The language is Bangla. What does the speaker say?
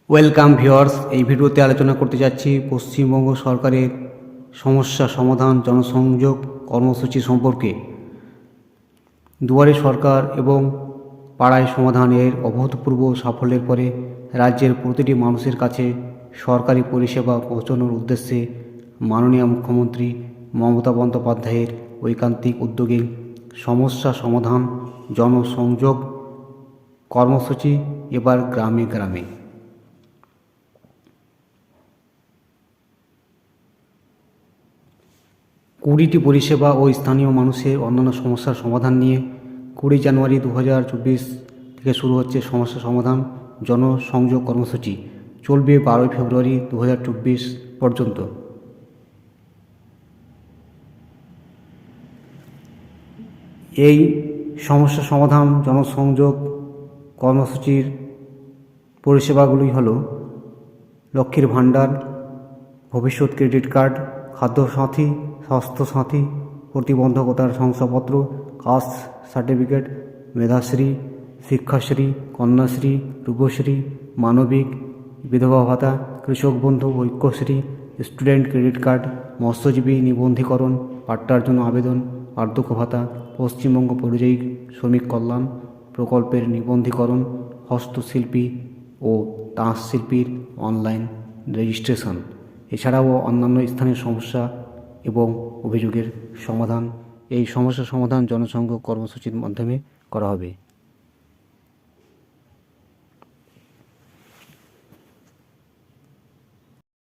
Welcome viewers. এই ভিডিওতে আলোচনা করতে যাচ্ছি পশ্চিমবঙ্গ সরকারের সমস্যা সমাধান জনসংযোগ কর্মসূচি সম্পর্কে। দুয়ারে সরকার এবং পাড়ায় সমাধান এর অভূতপূর্ব সাফল্যের পরে রাজ্যের প্রতিটি মানুষের কাছে সরকারি পরিষেবা পৌঁছানোর উদ্দেশ্যে মাননীয় মুখ্যমন্ত্রী মমতা বন্দ্যোপাধ্যায়ের ঐকান্তিক উদ্যোগে সমস্যা সমাধান জনসংযোগ কর্মসূচি এবার গ্রামে গ্রামে। 20টি পরিষেবা ও স্থানীয় মানুষের অন্যান্য সমস্যার সমাধান নিয়ে 20 জানুয়ারি 2024 থেকে শুরু হচ্ছে সমস্যা সমাধান জনসংযোগ কর্মসূচি। চলবে 12 ফেব্রুয়ারি 2024 পর্যন্ত। এই সমস্যা সমাধান জনসংযোগ কর্মসূচির পরিষেবাগুলি হল লক্ষ্মীর ভাণ্ডার, ভবিষ্যৎ ক্রেডিট কার্ড, খাদ্যসাথী, স্বাস্থ্যসাথী, প্রতিবন্ধকতার শংসাপত্র, কাস্ট সার্টিফিকেট, মেধাশ্রী, শিক্ষাশ্রী, কন্যাশ্রী, রূপশ্রী, মানবিক, বিধবা ভাতা, কৃষক বন্ধু, ঐক্যশ্রী, স্টুডেন্ট ক্রেডিট কার্ড, মৎস্যজীবী নিবন্ধীকরণ, পাট্টার জন্য আবেদন, বার্ধক্য ভাতা, পশ্চিমবঙ্গ পরিযায়ী শ্রমিক কল্যাণ প্রকল্পের নিবন্ধীকরণ, হস্তশিল্পী ও তাঁত শিল্পীর অনলাইন রেজিস্ট্রেশন, এছাড়াও অন্যান্য স্থানীয় সমস্যা এবং অভিযোগের সমাধান এই সমস্যা সমাধান জনসংযোগ কর্মসূচির মাধ্যমে করা হবে।